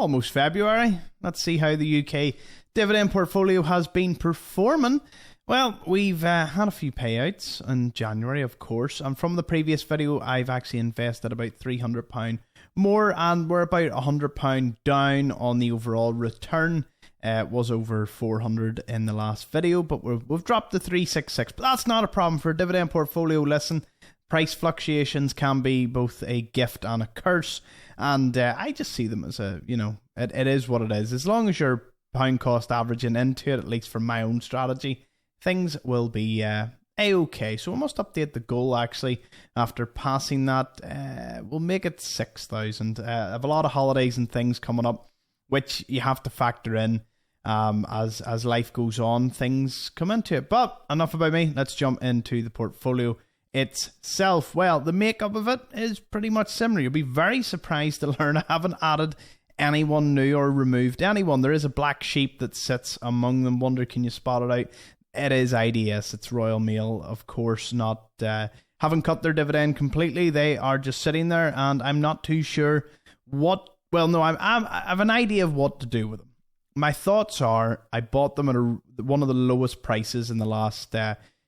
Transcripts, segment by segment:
almost February. Let's see how the UK dividend portfolio has been performing. Well, we've had a few payouts in January, of course, and from the previous video, I've actually invested about £300 more, and we're about £100 down on the overall return. It was over 400 in the last video, but we've dropped to 366. But that's not a problem for a dividend portfolio. Listen, price fluctuations can be both a gift and a curse, and I just see them as it is what it is. As long as you're pound cost averaging into it, at least for my own strategy, things will be a-okay. So we must update the goal actually after passing that. We'll make it 6,000. I have a lot of holidays and things coming up, which you have to factor in as life goes on. Things come into it. But enough about me. Let's jump into the portfolio itself. Well, the makeup of it is pretty much similar. You'll be very surprised to learn I haven't added anyone new or removed anyone. There is a black sheep that sits among them. Wonder, can you spot it out? It is IDS. It's Royal Mail, of course. Not haven't cut their dividend completely. They are just sitting there, and I'm not too sure what. Well, no, I have an idea of what to do with them. My thoughts are, I bought them at one of the lowest prices in the last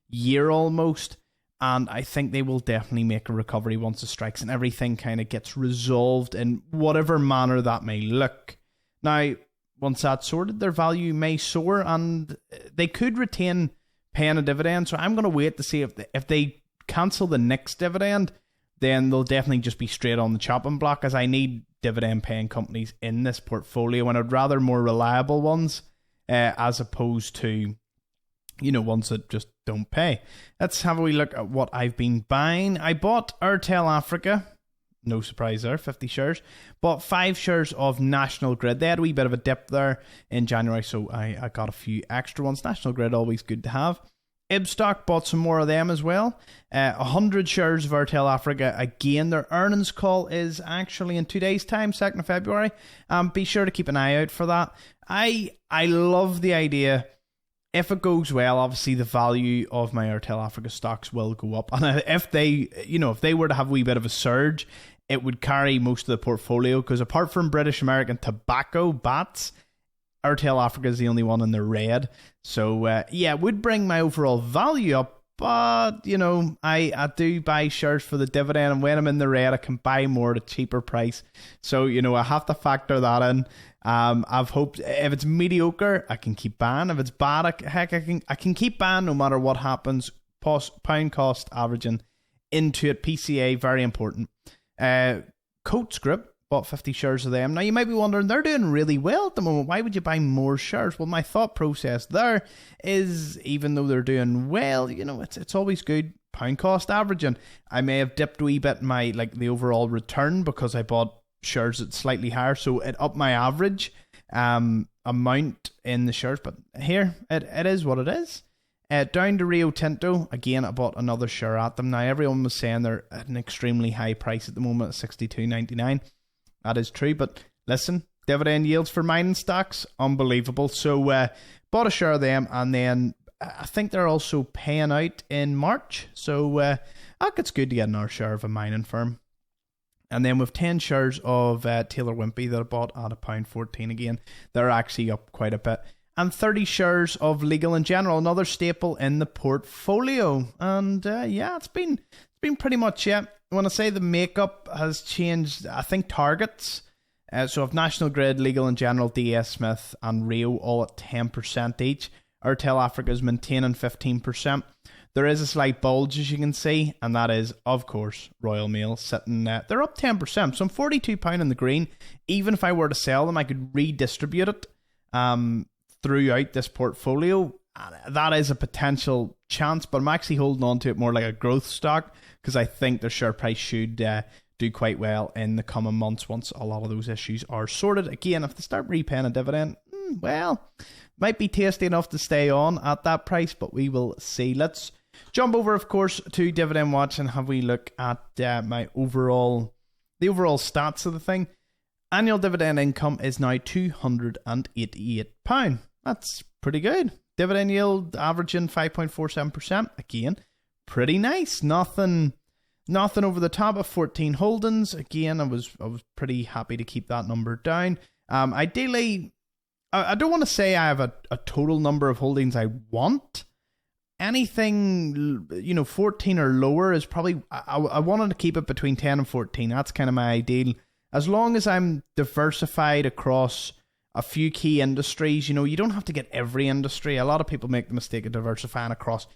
year almost, and I think they will definitely make a recovery once it strikes and everything kind of gets resolved in whatever manner that may look. Now, once that's sorted, their value may soar, and they could retain paying a dividend. So I'm going to wait to see if they cancel the next dividend, then they'll definitely just be straight on the chopping block, as I need dividend paying companies in this portfolio, and I'd rather more reliable ones as opposed to ones that just don't pay. Let's have a wee look at what I've been buying. I bought Airtel Africa. No surprise there, 50 shares. Bought 5 shares of National Grid. They had a wee bit of a dip there in January, so I got a few extra ones. National Grid, always good to have. Ibstock, bought some more of them as well. 100 shares of Airtel Africa. Again, their earnings call is actually in 2 days' time, 2nd of February. Be sure to keep an eye out for that. I love the idea. If it goes well, obviously the value of my Airtel Africa stocks will go up. And if they were to have a wee bit of a surge, it would carry most of the portfolio, because apart from British American Tobacco, BATs, Airtel Africa is the only one in the red. So, it would bring my overall value up. But, I do buy shares for the dividend, and when I'm in the red, I can buy more at a cheaper price. So, I have to factor that in. I've hoped if it's mediocre, I can keep buying. If it's bad, I can keep buying no matter what happens. Pound cost averaging into it. PCA, very important. Coats Group, bought 50 shares of them. Now you might be wondering, they're doing really well at the moment. Why would you buy more shares? Well, my thought process there is, even though they're doing well, it's always good pound cost averaging. I may have dipped a wee bit in my the overall return because I bought shares at slightly higher, so it upped my average amount in the shares. But here it is what it is. Down to Rio Tinto again. I bought another share at them. Now everyone was saying they're at an extremely high price at the moment at $62.99. That is true, but listen, dividend yields for mining stocks, unbelievable. So bought a share of them, and then I think they're also paying out in March. So it's good to get another share of a mining firm. And then with 10 shares of Taylor Wimpey that I bought at £1.14 again. They're actually up quite a bit. And 30 shares of Legal & General, another staple in the portfolio. And it's been pretty much it. When I say the makeup has changed, I think targets. So if National Grid, Legal & General, DS Smith and Rio all at 10% each. Airtel Africa is maintaining 15%. There is a slight bulge, as you can see, and that is, of course, Royal Mail sitting. They're up 10%, so I'm £42 in the green. Even if I were to sell them, I could redistribute it throughout this portfolio. That is a potential chance, but I'm actually holding on to it more like a growth stock, because I think their share price should do quite well in the coming months once a lot of those issues are sorted. Again, if they start repaying a dividend, might be tasty enough to stay on at that price, but we will see. Let's jump over, of course, to Dividend Watch and have we look at the overall stats of the thing. Annual dividend income is now £288. That's pretty good. Dividend yield averaging 5.47%. Again, pretty nice. Nothing over the top of 14 holdings. Again, I was pretty happy to keep that number down. Ideally, I don't want to say I have a total number of holdings I want. Anything, 14 or lower is probably, I wanted to keep it between 10 and 14. That's kind of my ideal. As long as I'm diversified across a few key industries, you don't have to get every industry. A lot of people make the mistake of diversifying across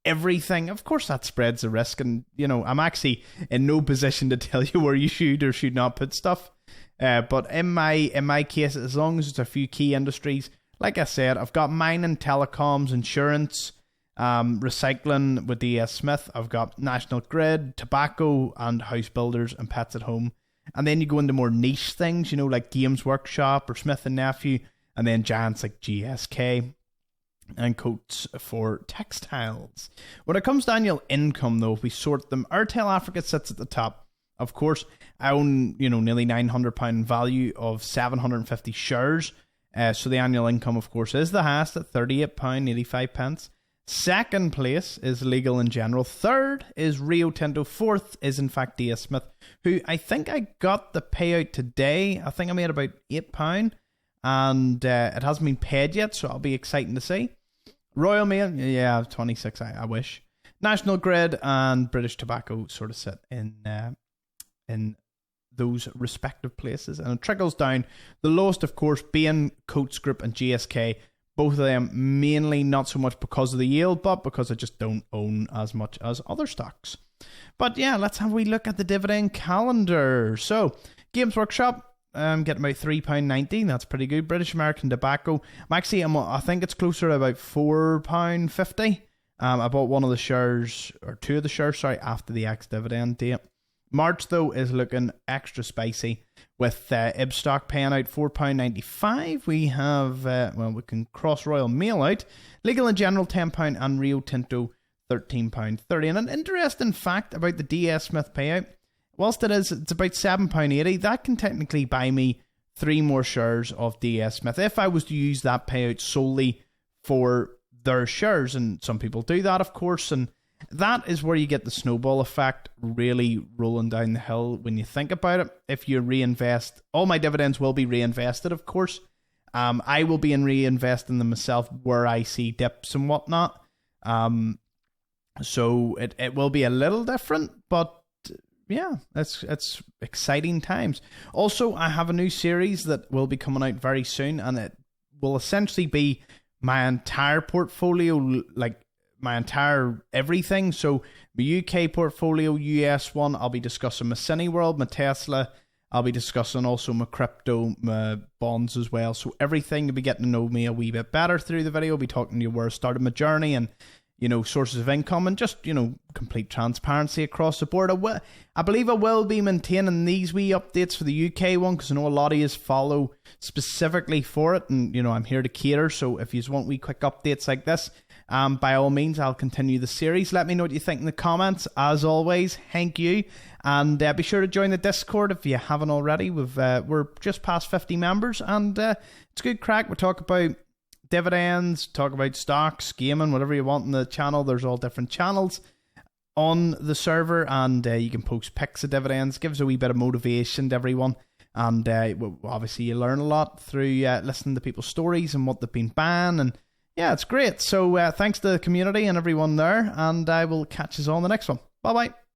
everything. Of course, that spreads the risk. And, I'm actually in no position to tell you where you should or should not put stuff. But in my case, as long as it's a few key industries, like I said, I've got mining, telecoms, insurance, recycling with DS Smith. I've got National Grid, tobacco, and house builders and pets at home. And then you go into more niche things, like Games Workshop or Smith & Nephew, and then giants like GSK and Coates for textiles. When it comes to annual income, though, if we sort them, Airtel Africa sits at the top. Of course, I own, nearly £900 value of 750 shares. So the annual income, of course, is the highest at £38.85. Second place is Legal & General. Third is Rio Tinto. Fourth is, in fact, DS Smith, who I think I got the payout today. I think I made about £8, and it hasn't been paid yet, so I'll be exciting to see. Royal Mail, yeah, 26, I wish. National Grid and British Tobacco sort of sit in those respective places, and it trickles down. The lowest, of course, being Coates Group and GSK. Both of them mainly not so much because of the yield, but because I just don't own as much as other stocks. But yeah, let's have a wee look at the dividend calendar. So, Games Workshop, I'm getting about £3.90. That's pretty good. British American Tobacco, I think it's closer to about £4.50. I bought one of the shares, or two of the shares, after the ex-dividend date. March, though, is looking extra spicy with IB stock paying out £4.95. We have, we can cross Royal Mail out. Legal & General £10 and Rio Tinto £13.30. And an interesting fact about the DS Smith payout, whilst it's about £7.80, that can technically buy me 3 more shares of DS Smith if I was to use that payout solely for their shares. And some people do that, of course, and that is where you get the snowball effect really rolling down the hill when you think about it. If you reinvest, all my dividends will be reinvested, of course. I will be reinvesting them myself where I see dips and whatnot. So it will be a little different, but yeah, it's exciting times. Also, I have a new series that will be coming out very soon, and it will essentially be my entire portfolio, like my entire everything. So my UK portfolio, US one, I'll be discussing my Cineworld, my Tesla. I'll be discussing also my crypto, my bonds as well. So everything, you'll be getting to know me a wee bit better through the video. I'll be talking to you where I started my journey and, sources of income and just, complete transparency across the board. I believe I will be maintaining these wee updates for the UK one because I know a lot of you follow specifically for it, and, I'm here to cater. So if you want wee quick updates like this, by all means, I'll continue the series. Let me know what you think in the comments. As always, thank you. And be sure to join the Discord if you haven't already. We're just past 50 members, and it's good crack. We talk about dividends, talk about stocks, gaming, whatever you want in the channel. There's all different channels on the server, and you can post pics of dividends. Gives a wee bit of motivation to everyone. And obviously you learn a lot through listening to people's stories and what they've been buying, and yeah, it's great. So thanks to the community and everyone there, and I will catch us all in the next one. Bye-bye.